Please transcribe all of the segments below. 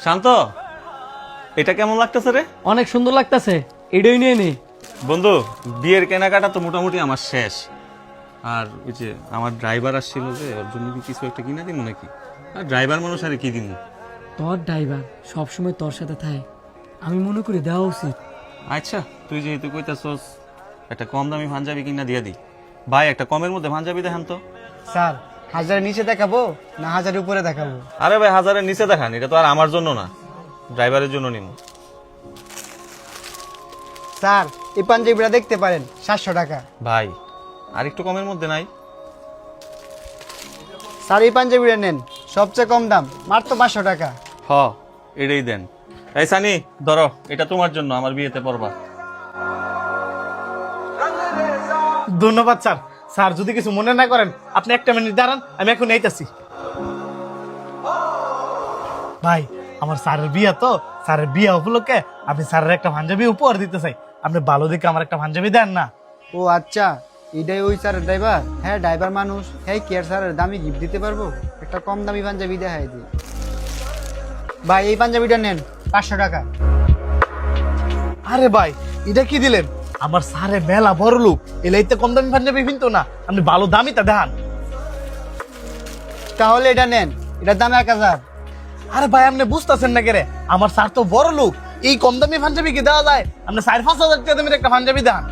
শান্ত, এটা কেমন লাগতেছে রে? অনেক সুন্দর লাগতেছে, এটাই নিয়ে নি। বন্ধু, বিয়ের কেনাকাটা তো মোটামুটি আমার শেষ। আর ওই যে আমার ড্রাইভার আসছিল, যে ওর জন্য কি কিছু একটা কিনা দিব নাকি? আর ড্রাইভার মানুষ আর কি দিব? তোর ড্রাইভার সবসময় তোর সাথে থাকে, আমি মনে করি দেওয়া উচিত। আচ্ছা, তুই যেহেতু কইতাছস, একটা কম দামি পাঞ্জাবি কিনা দিয়ে দি। ভাই, একটা কমের মধ্যে পাঞ্জাবি দেখান তো। স্যার, 1000 নিচে দেখাবো না 1000 উপরে দেখাবো? আরে ভাই, 1000-এর নিচে দেখান, এটা তো আর আমার জন্য না, ড্রাইভারের জন্য নিব। স্যার, এই পাঞ্জাবিটা দেখতে পারেন, 700 টাকা। ভাই, আর একটু কমের মধ্যে নাই? স্যার, এই পাঞ্জাবিটা নেন, সবচেয়ে কম দাম, মাত্র 500 টাকা। হ, এটাই দেন। এই সানি, ধরো, এটা তোমার জন্য, আমার বিয়েতে পরবা। ধন্যবাদ স্যার। স্যার, যদি কিছু মনে না করেন, আপনি একটা মিনিট দাঁড়ান, আমি এখন এইতাছি। ভাই, আমার স্যারের বিয়ে তো, স্যারের বিয়ে উপলক্ষে আপনি স্যারের একটা পাঞ্জাবি উপহার দিতে চাই। আপনি ভালো দেখে আমার একটা পাঞ্জাবি দেন না? ও আচ্ছা, এটাই ওই স্যারের ড্রাইভার? হ্যাঁ, ড্রাইভার মানুষ, হ্যাঁ কি আর স্যারের দামি গিফট দিতে পারবো? একটা কম দামি পাঞ্জাবি দেখাই দিই। ভাই, এই পাঞ্জাবিটা নেন, 500 টাকা। আরে ভাই, এটা কি দিলেন? আমার স্যারে মেলা বড় লোক, এলাইতে কম দামি পাঞ্জাবি কিনতো না, আপনি ভালো দামিটা দেখান। তাহলে এটা নেন, এটার দাম 1000। আরে ভাই, আপনি বুঝতেছেন না কেরে? আমার স্যার তো বড় লোক, এই কম দামি পাঞ্জাবি কি দেওয়া যায়? আপনি 4-5 হাজার টাকা দামের একটা পাঞ্জাবি দেখান।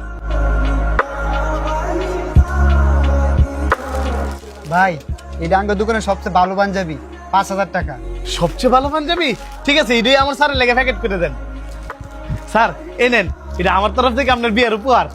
ভাই, এটা আমার দোকানের সবচেয়ে ভালো পাঞ্জাবি, 5000 টাকা। সবচেয়ে ভালো পাঞ্জাবি? ঠিক আছে, এটাই আমার স্যারের লেগে প্যাকেট করে দেন। স্যার, এই নেন, এটা আমার তরফ থেকে আপনার বিয়ের উপহার।